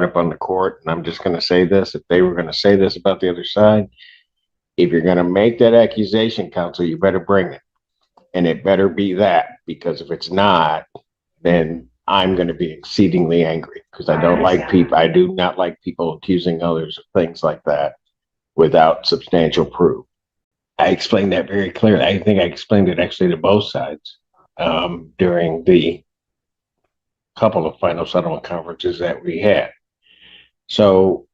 fraud upon the court, and I'm just going to say this, if they were going to say this about the other side, if you're going to make that accusation, counsel, you better bring it. And it better be that, because if it's not, then I'm going to be exceedingly angry, because I don't like people. I do not like people accusing others of things like that without substantial proof. I explained that very clearly. I think I explained it actually to both sides during the couple of final settlement conferences that we had. So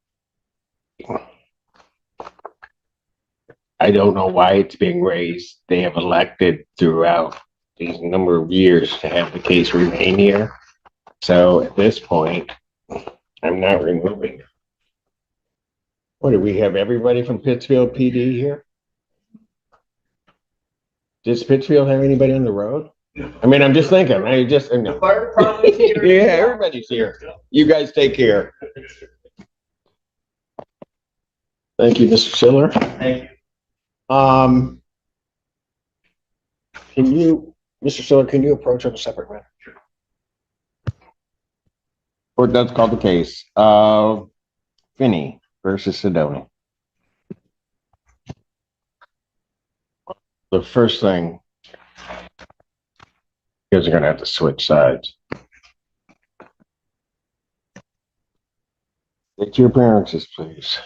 I don't know why it's being raised. They have elected throughout these number of years to have the case remain here. So at this point, I'm not removing it. What, do we have everybody from Pittsfield PD here? Does Pittsfield have anybody on the road? I mean, I'm just thinking. The fire department's here. Yeah, everybody's here. You guys take care. Thank you, Mr. Schiller. Thank you. Can you, Mr. Schiller, can you approach on a separate matter? Sure. Court does call the case of Finney versus Sidoni. The first thing, you guys are going to have to switch sides. State your appearances, please.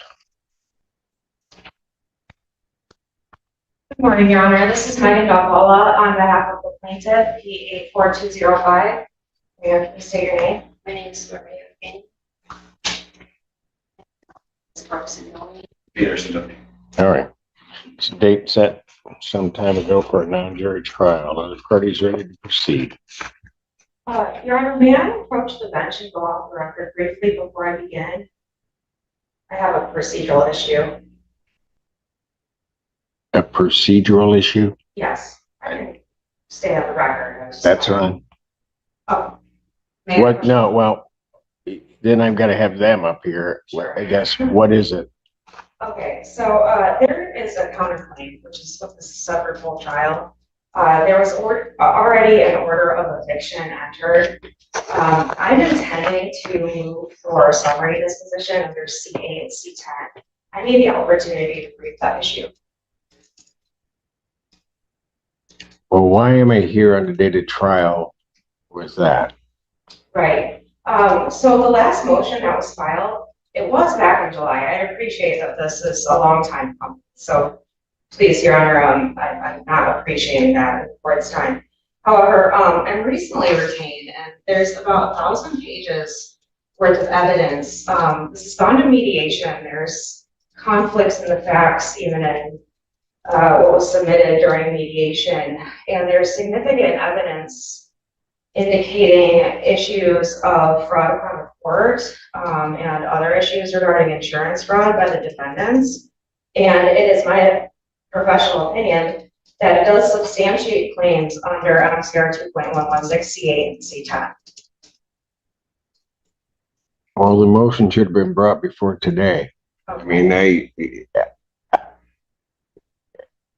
Good morning, Your Honor. This is Megan Dalvala on behalf of the plaintiff, P84205. May I please state your name? My name is Maria Finney. Peter Sidoni. All right. It's a date set some time ago for a non-jury trial. Are the parties ready to proceed? Your Honor, may I approach the bench and go off the record briefly before I begin? I have a procedural issue. A procedural issue? Yes, I can stay on the record. That's fine. Oh. What? No, well, then I've got to have them up here. Sure. I guess, what is it? Okay, so there is a counterclaim, which is what this is a separate full trial. There was already an order of eviction entered. I'm intending to move for summary disposition under C8 and C10. I need the opportunity to brief that issue. Well, why am I here on the date of trial with that? Right. So the last motion that was filed, it was back in July. I appreciate that this is a long time coming. So please, Your Honor, I'm not appreciating that at the court's time. However, I'm recently retained, and there's about 1,000 pages worth of evidence. This has gone to mediation. There's conflicts in the facts, even in what was submitted during mediation, and there's significant evidence indicating issues of fraud upon the court and other issues regarding insurance fraud by the defendants. And it is my professional opinion that it does substantiate claims under MCR 2.116 C8 and C10. Well, the motion should have been brought before today. Okay. I mean,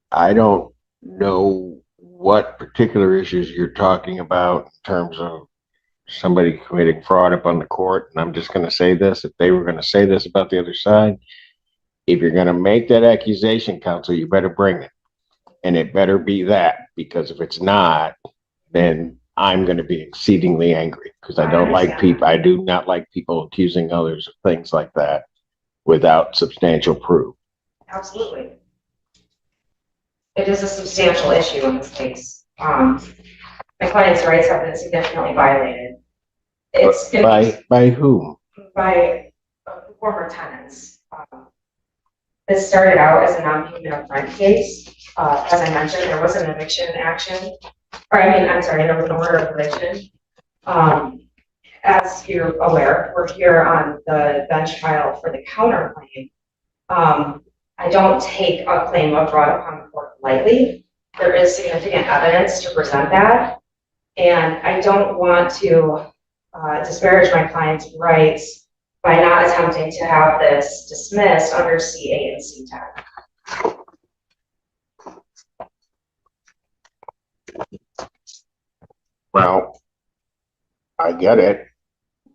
I don't know what particular issues you're talking about in terms of somebody committing fraud upon the court. And I'm just going to say this, if they were going to say this about the other side, if you're going to make that accusation, counsel, you better bring it. And it better be that, because if it's not, then I'm going to be exceedingly angry, because I don't like people. I do not like people accusing others of things like that without substantial proof. Absolutely. It is a substantial issue in this case. My client's rights have been significantly violated. It's by whom? By former tenants. This started out as a non-payment of rent case. As I mentioned, there was an eviction action, I'm sorry, there was an order of eviction. As you're aware, we're here on the bench trial for the counterclaim. I don't take a claim of fraud upon the court lightly. There is significant evidence to present that. And I don't want to disparage my client's rights by not attempting to have this dismissed under C8 and C10. Well, I get it,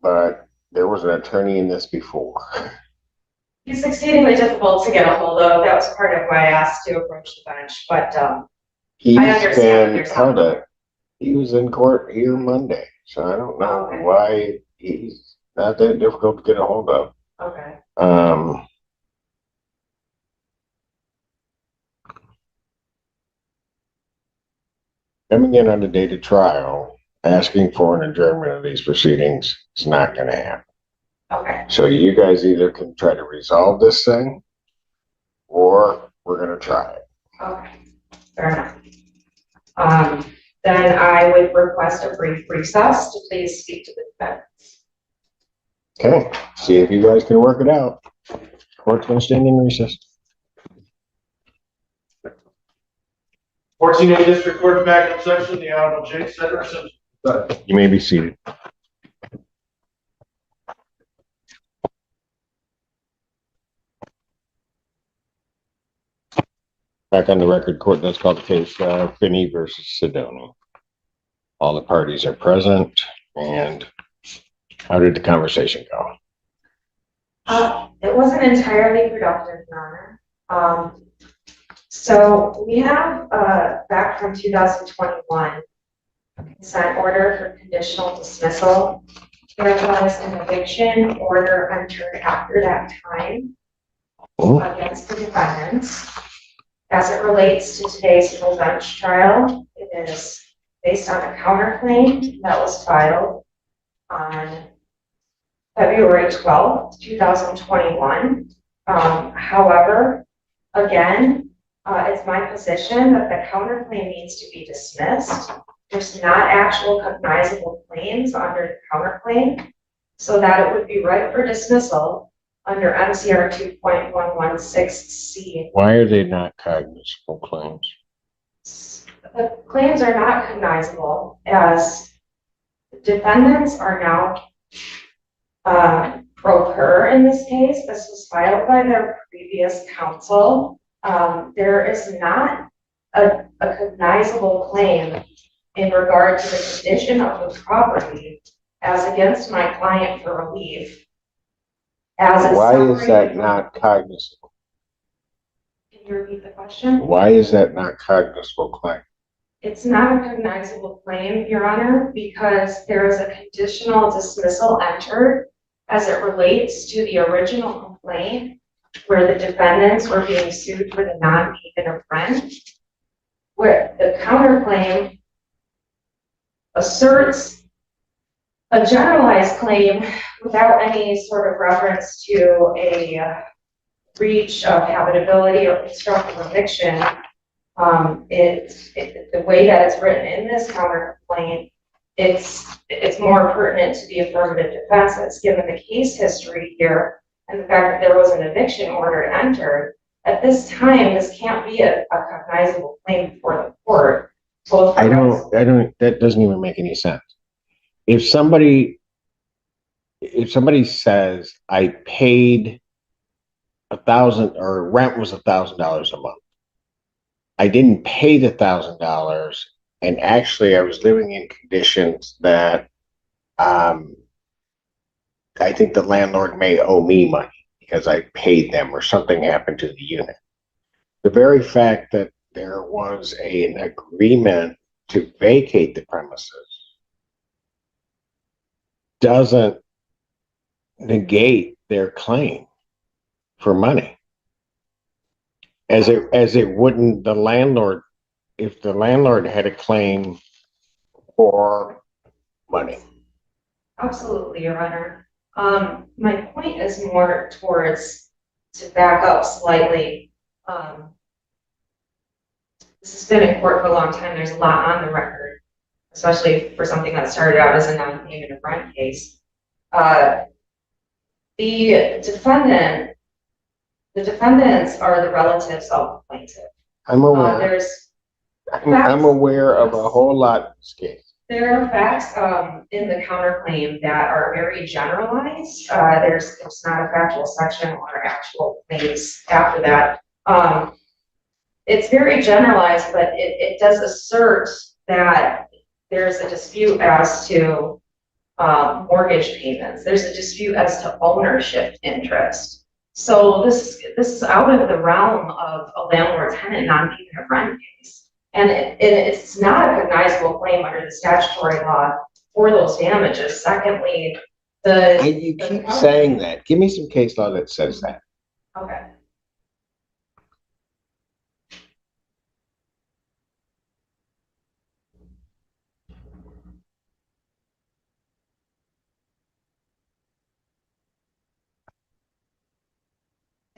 but there was an attorney in this before. He's exceedingly difficult to get a hold of. That was part of why I asked to approach the bench, but, He's understand been there's held some- up. He was in court here Monday, so I don't know Okay. why he's not that difficult to get a hold of. okay. Coming in on the date of trial, asking for an adjournment of these proceedings is not gonna happen. Okay, So you guys either can try to resolve this thing, or we're gonna try it. okay, fair enough. Then I would request a brief recess to please speak to the defendants. Okay, see if you guys can work it out. Court's gonna stand in recess. 14A District Court backup section, the Honorable Jake Sederson. You may be seated. Back on the record, court does call the case Finney versus Sedona. All the parties are present, and how did the conversation go? It wasn't entirely productive, Your Honor. So we have, back from 2021, a consent order for conditional dismissal. There was an eviction order entered after that time against the defendants. As it relates to today's full bench trial, it is based on a counterclaim that was filed on February 12th, 2021. However, again, it's my position that the counterclaim needs to be dismissed. There's not actual cognizable claims under the counterclaim, so that it would be right for dismissal under MCR 2.116C. Why are they not cognizable claims? The claims are not cognizable as defendants are now pro per in this case. This was filed by their previous counsel. There is not a cognizable claim in regard to the condition of the property as against my client for relief. Why is that not cognizable? Can you repeat the question? Why is that not cognizable claim? It's not a cognizable claim, Your Honor, because there is a conditional dismissal entered as it relates to the original complaint where the defendants were being sued for the non-payment of rent, where the counterclaim asserts a generalized claim without any sort of reference to a breach of habitability or constructive eviction. The way that it's written in this counterclaim, it's more pertinent to the affirmative defenses, given the case history here and the fact that there was an eviction order entered. At this time, this can't be a cognizable claim before the court. That doesn't even make any sense. If somebody says I paid $1,000 or rent was $1,000 a month, I didn't pay the $1,000, and actually I was living in conditions that I think the landlord may owe me money because I paid them or something happened to the unit. The very fact that there was an agreement to vacate the premises doesn't negate their claim for money. As it wouldn't the landlord, if the landlord had a claim for money. Absolutely, Your Honor. My point is more towards, to back up slightly, this has been in court for a long time. There's a lot on the record, especially for something that started out as a non-payment of rent case. The defendants are the relatives of the plaintiff. I'm aware. I'm aware of a whole lot in this case. There are facts in the counterclaim that are very generalized. There's not a factual section or actual claims after that. It's very generalized, but it does assert that there's a dispute as to mortgage payments. There's a dispute as to ownership interest. So this is out of the realm of a landlord-tenant non-payment of rent case. And it's not a cognizable claim under the statutory law for those damages. Secondly, You keep saying that. Give me some case law that says that. okay.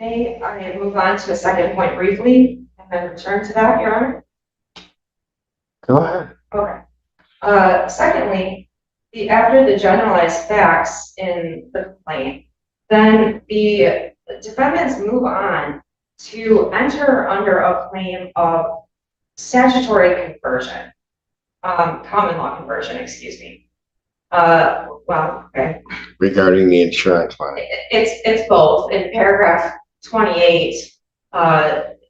Okay, I move on to the second point briefly and then return to that, Your Honor. Go ahead. Okay. Secondly, after the generalized facts in the complaint, then the defendants move on to enter under a claim of statutory conversion, common law conversion, excuse me. Well, okay. Regarding the insurance money. It's both. In paragraph 28,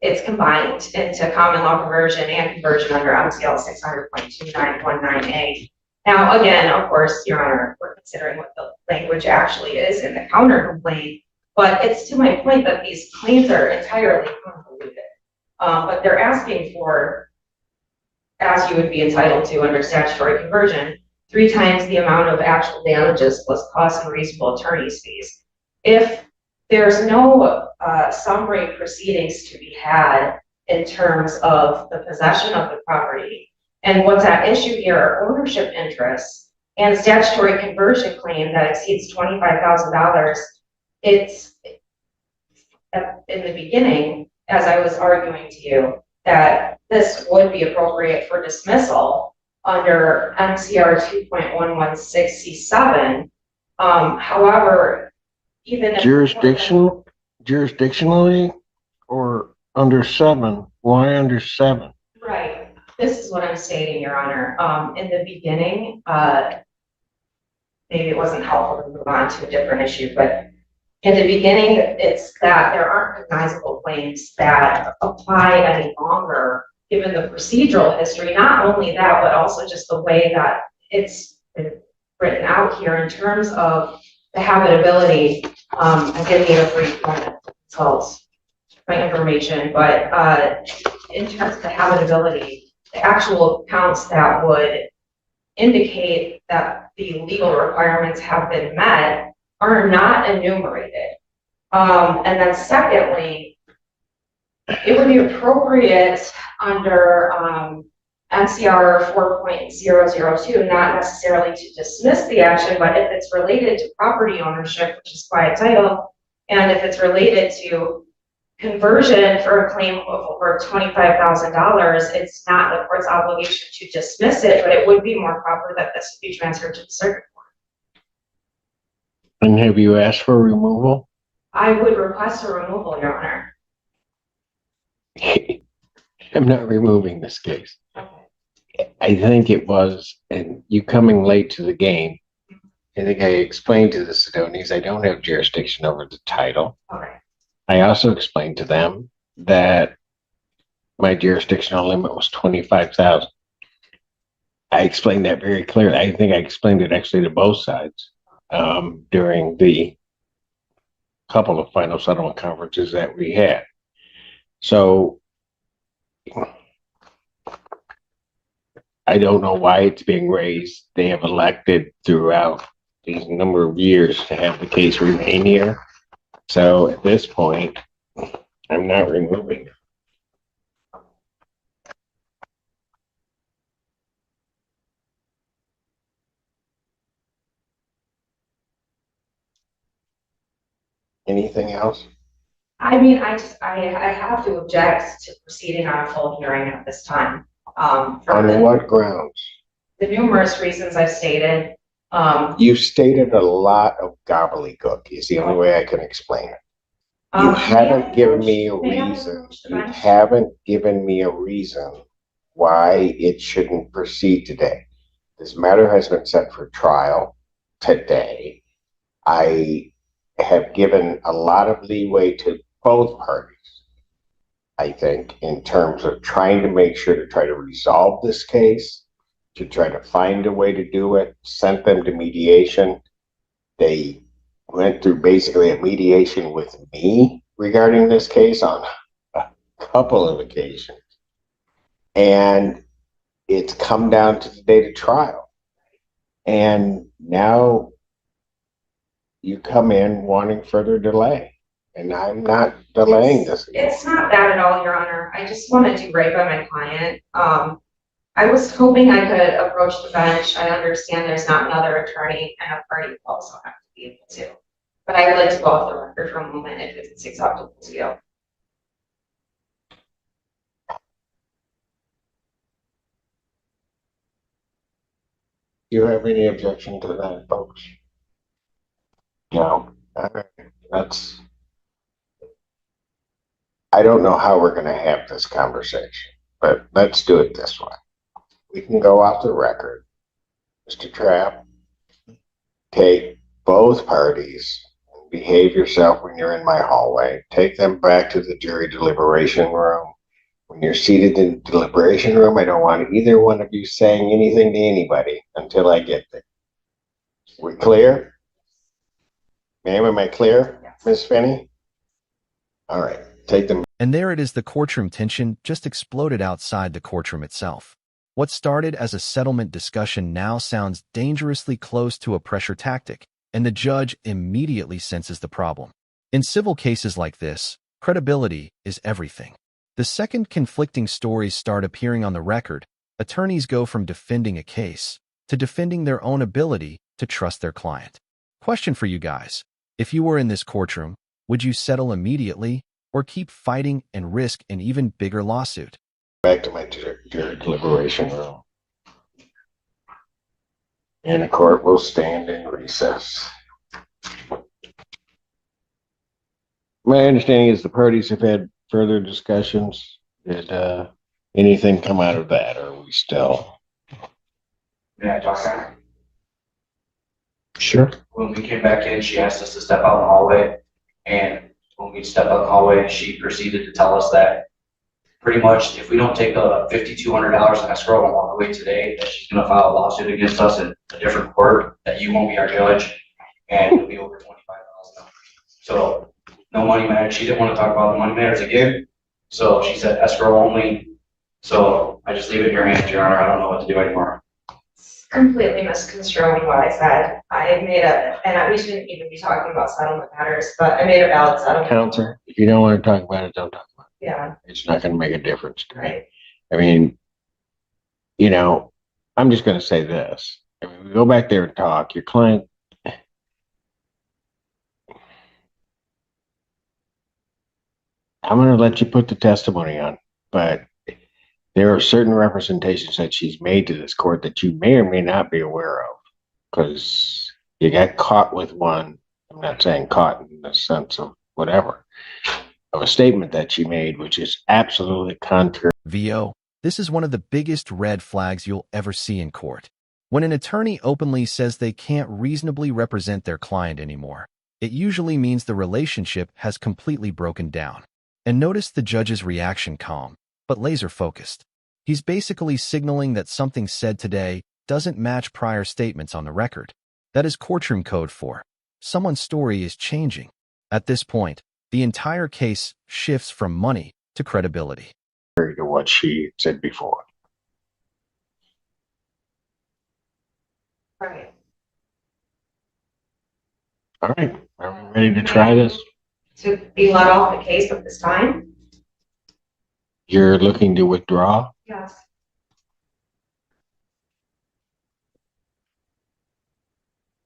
it's combined into common law conversion and conversion under MCL 600.2919A. Now, again, of course, Your Honor, we're considering what the language actually is in the counter complaint, but it's to my point that these claims are entirely convoluted. But they're asking for, as you would be entitled to under statutory conversion, 3 times the amount of actual damages plus costs and reasonable attorney's fees. If there's no summary proceedings to be had in terms of the possession of the property, and what's at issue here are ownership interests and statutory conversion claim that exceeds $25,000, it's in the beginning, as I was arguing to you, that this would be appropriate for dismissal under MCR 2.116C7. However, even if jurisdictionally or under 7? Why under 7? right. This is what I'm stating, Your Honor. In the beginning, maybe it wasn't helpful to move on to a different issue, but in the beginning, it's that there aren't cognizable claims that apply any longer, given the procedural history. Not only that, but also just the way that it's been written out here in terms of the habitability. I did need a brief moment to consult my information, but in terms of the habitability, the actual counts that would indicate that the legal requirements have been met are not enumerated. And then secondly, it would be appropriate under NCR 4.002 not necessarily to dismiss the action, but if it's related to property ownership, which is quiet title, and if it's related to conversion for a claim of over $25,000, it's not the court's obligation to dismiss it, but it would be more proper that this be transferred to the circuit court. And have you asked for removal? I would request a removal, Your Honor. I'm not removing this case. Okay. I think it was, and you coming late to the game, I think I explained to the Sidonis I don't have jurisdiction over the title. Okay. I also explained to them that my jurisdictional limit was 25,000. I explained that very clearly. I think I explained it actually to both sides during the couple of final settlement conferences that we had. So I don't know why it's being raised. They have elected throughout these number of years to have the case remain here. So at this point, I'm not removing it. Anything else? I mean, I have to object to proceeding on a full hearing at this time. On what grounds? The numerous reasons I've stated. You stated a lot of gobbledygook is the only way I can explain it. You haven't given me a reason. You haven't given me a reason why it shouldn't proceed today. This matter has been set for trial today. I have given a lot of leeway to both parties, I think, in terms of trying to make sure to try to resolve this case to try to find a way to do it, sent them to mediation. They went through basically a mediation with me regarding this case on a couple of occasions. And it's come down to the date of trial. And now you come in wanting further delay. And I'm not delaying this. It's not that at all, Your Honor. I just want to do right by my client. I was hoping I could approach the bench. I understand there's not another attorney and a party will also have to be able to. But I would like to go off the record for a moment if it's acceptable to you. Do you have any objection to that, folks? No. All right. I don't know how we're going to have this conversation, but let's do it this way. We can go off the record. Mr. Trapp, take both parties, behave yourself when you're in my hallway, take them back to the jury deliberation room. When you're seated in the deliberation room, I don't want either one of you saying anything to anybody until I get there. We clear? Ma'am, am I clear, Miss Finney? All right, take them. And there it is, the courtroom tension just exploded outside the courtroom itself. What started as a settlement discussion now sounds dangerously close to a pressure tactic, and the judge immediately senses the problem. In civil cases like this, credibility is everything. The second conflicting stories start appearing on the record, attorneys go from defending a case to defending their own ability to trust their client. Question for you guys. If you were in this courtroom, would you settle immediately or keep fighting and risk an even bigger lawsuit? Back to my jury deliberation room. And the court will stand in recess. My understanding is the parties have had further discussions. Did anything come out of that, or are we still? May I talk now? Sure. When we came back in, she asked us to step out in the hallway, and when we stepped out in the hallway, she proceeded to tell us that pretty much if we don't take the $5,200 in escrow and walk away today, that she's gonna file a lawsuit against us in a different court, that you won't be our judge, and it'll be over $25,000. So no money matters. She didn't want to talk about the money matters again, so she said escrow only. So I just leave it in your hands, Your Honor. I don't know what to do anymore. Completely misconstruing what I said. We shouldn't even be talking about settlement matters, but I made a valid settlement. Counselor, if you don't want to talk about it, don't talk about it. Yeah. It's not going to make a difference to me. Right. I mean, I'm just going to say this. I mean, we go back there and talk. Your client, I'm going to let you put the testimony on, but there are certain representations that she's made to this court that you may or may not be aware of, because you got caught with one. I'm not saying caught in the sense of whatever, of a statement that she made, which is absolutely contrary. VO, this is one of the biggest red flags you'll ever see in court. When an attorney openly says they can't reasonably represent their client anymore, it usually means the relationship has completely broken down. And notice the judge's reaction: calm, but laser-focused. He's basically signaling that something said today doesn't match prior statements on the record. That is courtroom code for someone's story is changing. At this point, the entire case shifts from money to credibility. To what she said before. Right. All right, are we ready to try this? To be let off the case at this time? You're looking to withdraw? Yes.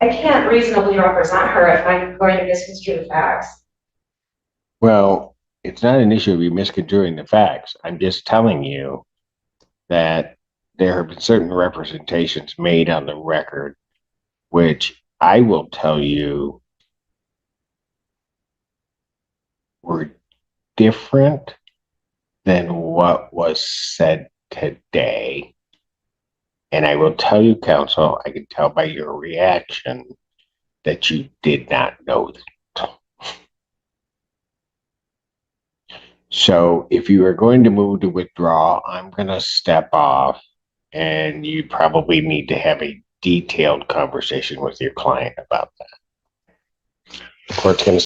I can't reasonably represent her if I'm going to misconstrue the facts. Well, it's not an issue of you misconstruing the facts. I'm just telling you that there have been certain representations made on the record, which I will tell you were different than what was said today. And I will tell you, counsel, I can tell by your reaction that you did not know that. So if you are going to move to withdraw, I'm going to step off and you probably need to have a detailed conversation with your client about that. The court's going to